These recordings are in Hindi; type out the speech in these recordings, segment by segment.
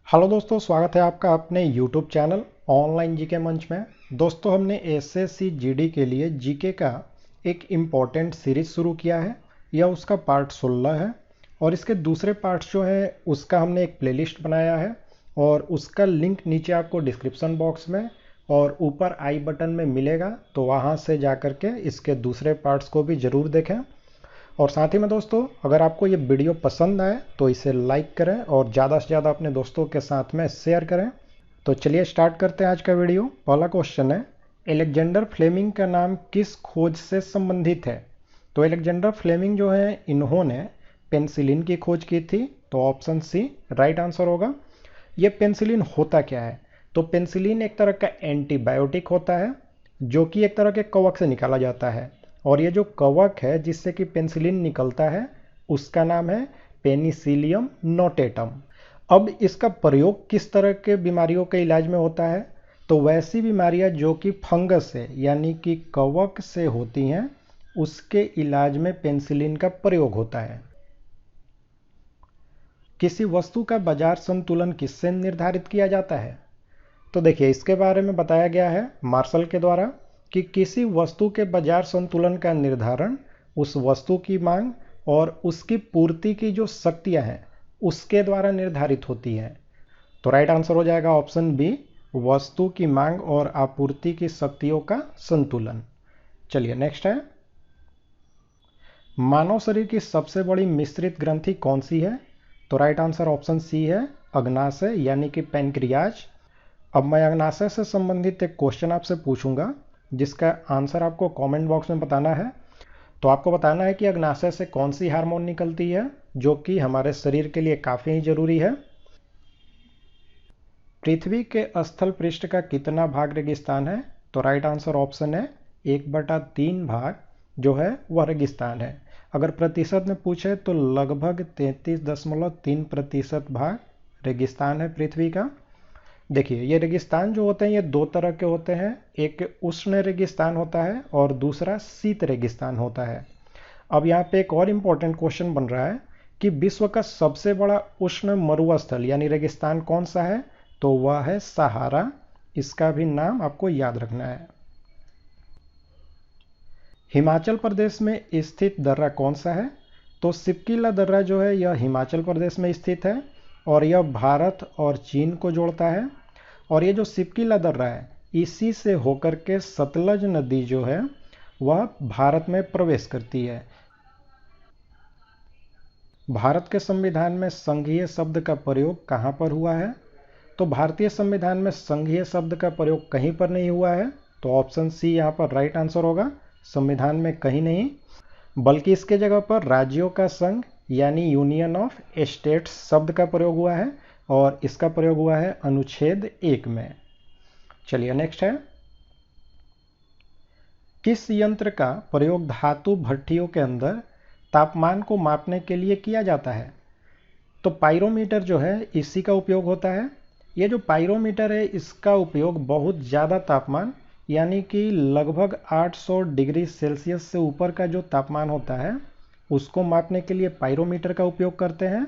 हेलो दोस्तों, स्वागत है आपका अपने यूट्यूब चैनल ऑनलाइन जीके मंच में। दोस्तों, हमने एसएससी जीडी के लिए जीके का एक इम्पॉर्टेंट सीरीज शुरू किया है। यह उसका पार्ट 16 है और इसके दूसरे पार्ट्स जो है उसका हमने एक प्लेलिस्ट बनाया है और उसका लिंक नीचे आपको डिस्क्रिप्शन बॉक्स में और ऊपर आई बटन में मिलेगा, तो वहाँ से जा कर के इसके दूसरे पार्ट्स को भी ज़रूर देखें। और साथ ही में दोस्तों, अगर आपको ये वीडियो पसंद आए तो इसे लाइक करें और ज़्यादा से ज़्यादा अपने दोस्तों के साथ में शेयर करें। तो चलिए स्टार्ट करते हैं आज का वीडियो। पहला क्वेश्चन है, एलेक्जेंडर फ्लेमिंग का नाम किस खोज से संबंधित है? तो एलेक्जेंडर फ्लेमिंग जो है, इन्होंने पेनिसिलिन की खोज की थी। तो ऑप्शन सी राइट आंसर होगा। ये पेनिसिलिन होता क्या है? तो पेनिसिलिन एक तरह का एंटीबायोटिक होता है जो कि एक तरह के कवक से निकाला जाता है, और ये जो कवक है जिससे कि पेनिसिलिन निकलता है उसका नाम है पेनिसिलियम नोटेटम। अब इसका प्रयोग किस तरह के बीमारियों के इलाज में होता है? तो वैसी बीमारियां जो कि फंगस से यानी कि कवक से होती हैं उसके इलाज में पेनिसिलिन का प्रयोग होता है। किसी वस्तु का बाजार संतुलन किससे निर्धारित किया जाता है? तो देखिए, इसके बारे में बताया गया है मार्शल के द्वारा कि किसी वस्तु के बाजार संतुलन का निर्धारण उस वस्तु की मांग और उसकी पूर्ति की जो शक्तियां हैं उसके द्वारा निर्धारित होती हैं। तो राइट आंसर हो जाएगा ऑप्शन बी, वस्तु की मांग और आपूर्ति की शक्तियों का संतुलन। चलिए नेक्स्ट है, मानव शरीर की सबसे बड़ी मिश्रित ग्रंथि कौन सी है? तो राइट आंसर ऑप्शन सी है, अग्नाशय यानी कि पैनक्रियाज। अब मैं अग्नाशय से संबंधित एक क्वेश्चन आपसे पूछूंगा जिसका आंसर आपको कमेंट बॉक्स में बताना है। तो आपको बताना है कि अग्नाशय से कौन सी हार्मोन निकलती है जो कि हमारे शरीर के लिए काफ़ी ही जरूरी है। पृथ्वी के स्थल पृष्ठ का कितना भाग रेगिस्तान है? तो राइट आंसर ऑप्शन है 1/3 भाग जो है वह रेगिस्तान है। अगर प्रतिशत में पूछे तो लगभग 33.3% भाग रेगिस्तान है पृथ्वी का। देखिए, ये रेगिस्तान जो होते हैं ये दो तरह के होते हैं, एक उष्ण रेगिस्तान होता है और दूसरा शीत रेगिस्तान होता है। अब यहाँ पे एक और इम्पोर्टेंट क्वेश्चन बन रहा है कि विश्व का सबसे बड़ा उष्ण मरुस्थल यानी रेगिस्तान कौन सा है? तो वह है सहारा। इसका भी नाम आपको याद रखना है। हिमाचल प्रदेश में स्थित दर्रा कौन सा है? तो सिपकीला दर्रा जो है यह हिमाचल प्रदेश में स्थित है और यह भारत और चीन को जोड़ता है। और ये जो सिपकीला दर्रा है इसी से होकर के सतलज नदी जो है वह भारत में प्रवेश करती है। भारत के संविधान में संघीय शब्द का प्रयोग कहाँ पर हुआ है? तो भारतीय संविधान में संघीय शब्द का प्रयोग कहीं पर नहीं हुआ है। तो ऑप्शन सी यहाँ पर राइट आंसर होगा, संविधान में कहीं नहीं, बल्कि इसके जगह पर राज्यों का संघ यानी यूनियन ऑफ स्टेट्स शब्द का प्रयोग हुआ है और इसका प्रयोग हुआ है अनुच्छेद 1 में। चलिए नेक्स्ट है, किस यंत्र का प्रयोग धातु भट्टियों के अंदर तापमान को मापने के लिए किया जाता है? तो पाइरोमीटर जो है इसी का उपयोग होता है। ये जो पाइरोमीटर है इसका उपयोग बहुत ज़्यादा तापमान यानी कि लगभग 800 डिग्री सेल्सियस से ऊपर का जो तापमान होता है उसको मापने के लिए पाइरोमीटर का उपयोग करते हैं।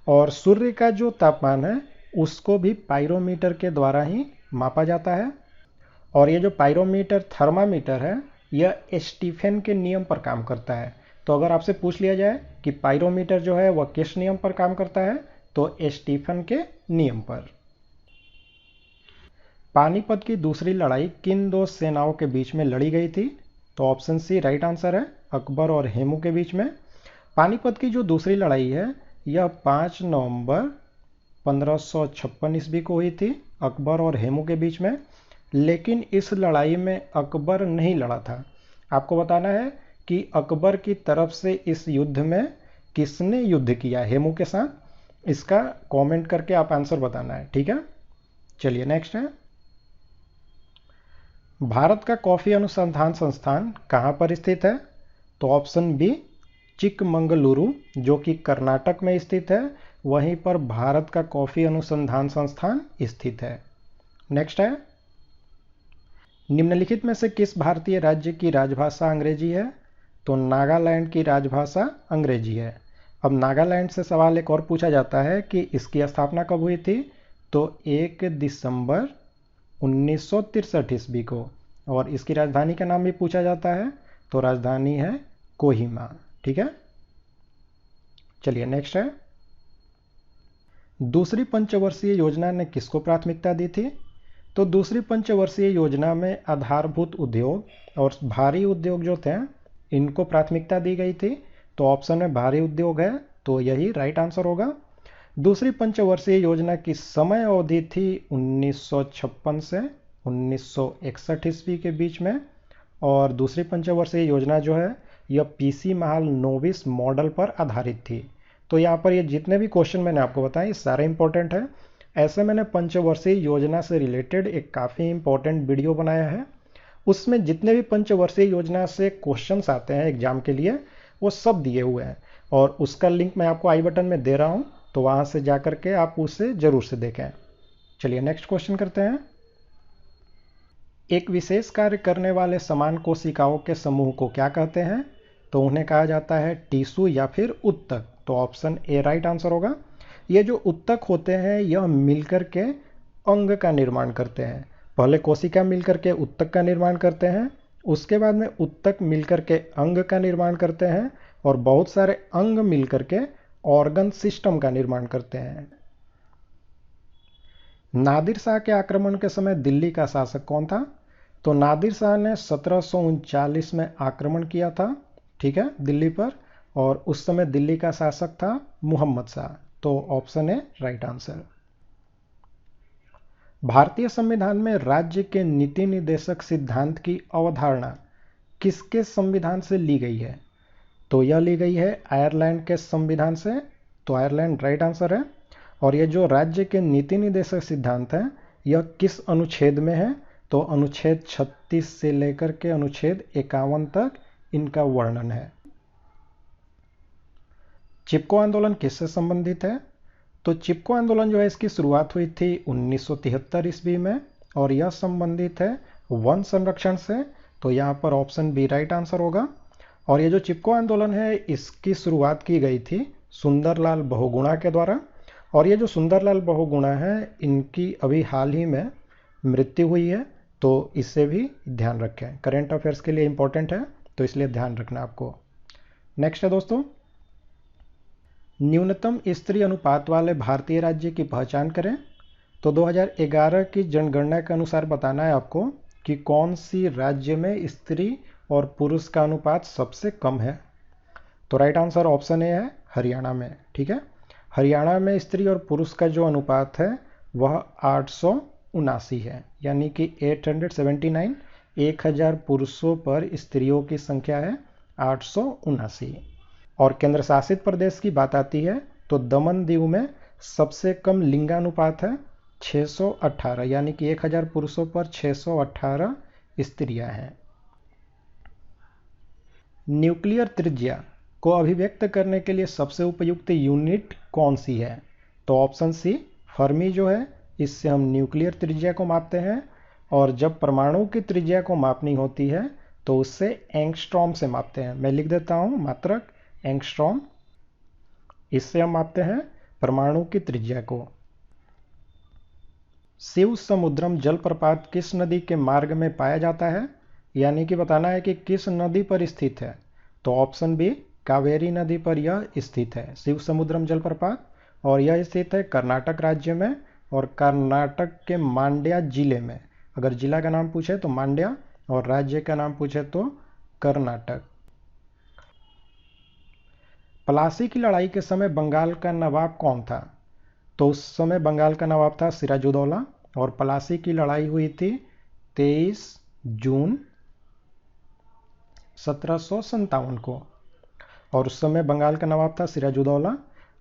और सूर्य का जो तापमान है उसको भी पाइरोमीटर के द्वारा ही मापा जाता है। और ये जो पाइरोमीटर थर्मामीटर है यह स्टीफन के नियम पर काम करता है। तो अगर आपसे पूछ लिया जाए कि पाइरोमीटर जो है वह किस नियम पर काम करता है, तो स्टीफन के नियम पर। पानीपत की दूसरी लड़ाई किन दो सेनाओं के बीच में लड़ी गई थी? तो ऑप्शन सी राइट आंसर है, अकबर और हेमू के बीच में। पानीपत की जो दूसरी लड़ाई है यह 5 नवंबर 1556 ईस्वी को हुई थी अकबर और हेमू के बीच में। लेकिन इस लड़ाई में अकबर नहीं लड़ा था। आपको बताना है कि अकबर की तरफ से इस युद्ध में किसने युद्ध किया हेमू के साथ, इसका कमेंट करके आप आंसर बताना है, ठीक है। चलिए नेक्स्ट है, भारत का कॉफी अनुसंधान संस्थान कहाँ पर स्थित है? तो ऑप्शन बी, चिकमंगलुरु जो कि कर्नाटक में स्थित है, वहीं पर भारत का कॉफी अनुसंधान संस्थान स्थित है। नेक्स्ट है, निम्नलिखित में से किस भारतीय राज्य की राजभाषा अंग्रेजी है? तो नागालैंड की राजभाषा अंग्रेजी है। अब नागालैंड से सवाल एक और पूछा जाता है कि इसकी स्थापना कब हुई थी? तो 1 दिसंबर 1963 ईस्वी को। और इसकी राजधानी का नाम भी पूछा जाता है, तो राजधानी है कोहिमा। ठीक है, चलिए नेक्स्ट है, दूसरी पंचवर्षीय योजना ने किसको प्राथमिकता दी थी? तो दूसरी पंचवर्षीय योजना में आधारभूत उद्योग और भारी उद्योग जो थे इनको प्राथमिकता दी गई थी। तो ऑप्शन में भारी उद्योग है, तो यही राइट आंसर होगा। दूसरी पंचवर्षीय योजना की समय अवधि थी 1956 से 1961 ईस्वी के बीच में। और दूसरी पंचवर्षीय योजना जो है यह पीसी महाल नोविस मॉडल पर आधारित थी। तो यहाँ पर ये जितने भी क्वेश्चन मैंने आपको बताए ये सारे इंपॉर्टेंट है। ऐसे मैंने पंचवर्षीय योजना से रिलेटेड एक काफ़ी इंपॉर्टेंट वीडियो बनाया है, उसमें जितने भी पंचवर्षीय योजना से क्वेश्चंस आते हैं एग्जाम के लिए वो सब दिए हुए हैं, और उसका लिंक मैं आपको आई बटन में दे रहा हूँ, तो वहाँ से जा करके आप उसे ज़रूर से देखें। चलिए नेक्स्ट क्वेश्चन करते हैं, एक विशेष कार्य करने वाले समान कोशिकाओं के समूह को क्या कहते हैं? तो उन्हें कहा जाता है टिश्यू या फिर उत्तक। तो ऑप्शन ए राइट आंसर होगा। ये जो उत्तक होते हैं यह मिलकर के अंग का निर्माण करते हैं। पहले कोशिका मिलकर के उत्तक का निर्माण करते हैं, उसके बाद में उत्तक मिलकर के अंग का निर्माण करते हैं, और बहुत सारे अंग मिलकर के ऑर्गन सिस्टम का निर्माण करते हैं। नादिर शाह के आक्रमण के समय दिल्ली का शासक कौन था? तो नादिर शाह ने 1739 में आक्रमण किया था, ठीक है, दिल्ली पर, और उस समय दिल्ली का शासक था मुहम्मद शाह। तो ऑप्शन है राइट आंसर। भारतीय संविधान में राज्य के नीति निर्देशक सिद्धांत की अवधारणा किसके संविधान से ली गई है? तो यह ली गई है आयरलैंड के संविधान से। तो आयरलैंड राइट आंसर है। और ये जो राज्य के नीति निर्देशक सिद्धांत है यह किस अनुच्छेद में है? तो अनुच्छेद 36 से लेकर के अनुच्छेद 51 तक इनका वर्णन है। चिपको आंदोलन किससे संबंधित है? तो चिपको आंदोलन जो है इसकी शुरुआत हुई थी 1973 ईस्वी में, और यह संबंधित है वन संरक्षण से। तो यहाँ पर ऑप्शन बी राइट आंसर होगा। और ये जो चिपको आंदोलन है इसकी शुरुआत की गई थी सुंदरलाल बहुगुणा के द्वारा। और ये जो सुंदरलाल बहुगुणा है इनकी अभी हाल ही में मृत्यु हुई है, तो इससे भी ध्यान रखें, करेंट अफेयर्स के लिए इंपॉर्टेंट है, तो इसलिए ध्यान रखना आपको। नेक्स्ट है दोस्तों, न्यूनतम स्त्री अनुपात वाले भारतीय राज्य की पहचान करें। तो 2011 की जनगणना के अनुसार बताना है आपको कि कौन सी राज्य में स्त्री और पुरुष का अनुपात सबसे कम है। तो राइट आंसर ऑप्शन ए है हरियाणा में। ठीक है, हरियाणा में स्त्री और पुरुष का जो अनुपात है वह 879 है, यानी कि 879, 1000 पुरुषों पर स्त्रियों की संख्या है 879। और केंद्र शासित प्रदेश की बात आती है तो दमन दीव में सबसे कम लिंगानुपात है 618, यानी कि 1000 पुरुषों पर 618 स्त्रियां हैं। न्यूक्लियर त्रिज्या को अभिव्यक्त करने के लिए सबसे उपयुक्त यूनिट कौन सी है? तो ऑप्शन सी फर्मी जो है, इससे हम न्यूक्लियर त्रिज्या को मापते हैं। और जब परमाणु की त्रिज्या को मापनी होती है तो उससे एंगस्ट्रॉम से मापते हैं। मैं लिख देता हूं मात्रक एंगस्ट्रॉम, इससे हम मापते हैं परमाणु की त्रिज्या को। शिव समुद्रम जलप्रपात किस नदी के मार्ग में पाया जाता है? यानी कि बताना है कि किस नदी पर स्थित है। तो ऑप्शन बी कावेरी नदी पर यह स्थित है शिव समुद्रम जलप्रपात, और यह स्थित है कर्नाटक राज्य में, और कर्नाटक के मांड्या जिले में। अगर जिला का नाम पूछे तो मांड्या, और राज्य का नाम पूछे तो कर्नाटक। प्लासी की लड़ाई के समय बंगाल का नवाब कौन था? तो उस समय बंगाल का नवाब था सिराजुद्दौला, और प्लासी की लड़ाई हुई थी 23 जून 1757 को, और उस समय बंगाल का नवाब था सिराजुद्दौला।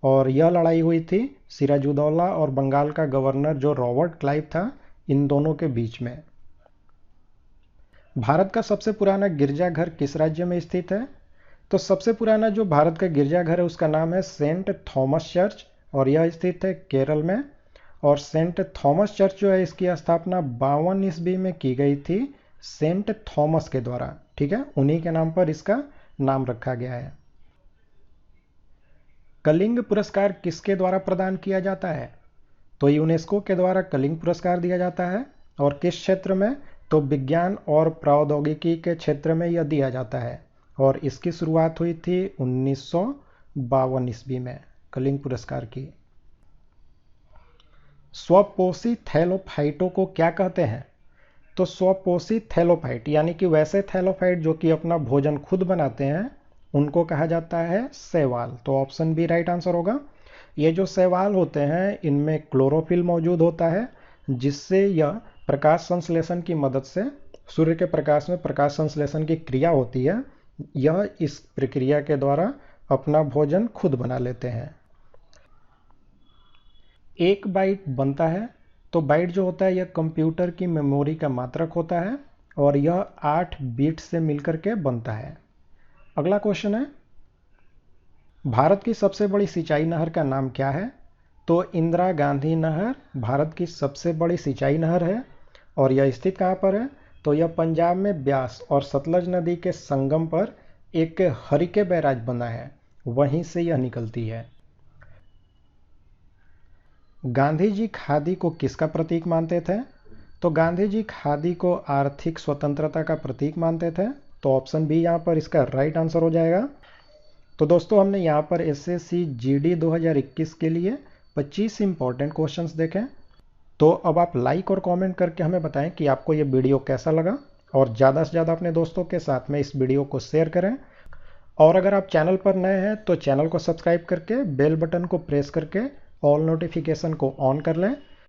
और यह लड़ाई हुई थी सिराजुद्दौला और बंगाल का गवर्नर जो रॉबर्ट क्लाइव था, इन दोनों के बीच में। भारत का सबसे पुराना गिरजाघर किस राज्य में स्थित है? तो सबसे पुराना जो भारत का गिरजाघर है उसका नाम है सेंट थॉमस चर्च, और यह स्थित है केरल में। और सेंट थॉमस चर्च जो है इसकी स्थापना 52 ईस्वी में की गई थी सेंट थॉमस के द्वारा। ठीक है, उन्हीं के नाम पर इसका नाम रखा गया है। कलिंग पुरस्कार किसके द्वारा प्रदान किया जाता है? तो यूनेस्को के द्वारा कलिंग पुरस्कार दिया जाता है। और किस क्षेत्र में? तो विज्ञान और प्रौद्योगिकी के क्षेत्र में यह दिया जाता है। और इसकी शुरुआत हुई थी 1952 ईस्वी में कलिंग पुरस्कार की। स्वपोषी थैलोफाइटों को क्या कहते हैं? तो स्वपोषी थैलोफाइट यानी कि वैसे थैलोफाइट जो कि अपना भोजन खुद बनाते हैं, उनको कहा जाता है शैवाल। तो ऑप्शन बी राइट आंसर होगा। ये जो शैवाल होते हैं इनमें क्लोरोफिल मौजूद होता है, जिससे यह प्रकाश संश्लेषण की मदद से, सूर्य के प्रकाश में प्रकाश संश्लेषण की क्रिया होती है, यह इस प्रक्रिया के द्वारा अपना भोजन खुद बना लेते हैं। एक बाइट बनता है, तो बाइट जो होता है यह कंप्यूटर की मेमोरी का मात्रक होता है और यह 8 बिट से मिलकर के बनता है। अगला क्वेश्चन है, भारत की सबसे बड़ी सिंचाई नहर का नाम क्या है? तो इंदिरा गांधी नहर भारत की सबसे बड़ी सिंचाई नहर है। और यह स्थित कहाँ पर है? तो यह पंजाब में ब्यास और सतलज नदी के संगम पर एक हरिके बैराज बना है, वहीं से यह निकलती है। गांधी जी खादी को किसका प्रतीक मानते थे? तो गांधी जी खादी को आर्थिक स्वतंत्रता का प्रतीक मानते थे। तो ऑप्शन बी यहाँ पर इसका राइट आंसर हो जाएगा। तो दोस्तों हमने यहाँ पर एसएससी जीडी 2021 के लिए 25 इंपॉर्टेंट क्वेश्चंस देखे। तो अब आप लाइक और कमेंट करके हमें बताएं कि आपको ये वीडियो कैसा लगा, और ज़्यादा से ज़्यादा अपने दोस्तों के साथ में इस वीडियो को शेयर करें। और अगर आप चैनल पर नए हैं तो चैनल को सब्सक्राइब करके बेल बटन को प्रेस करके ऑल नोटिफिकेशन को ऑन कर लें,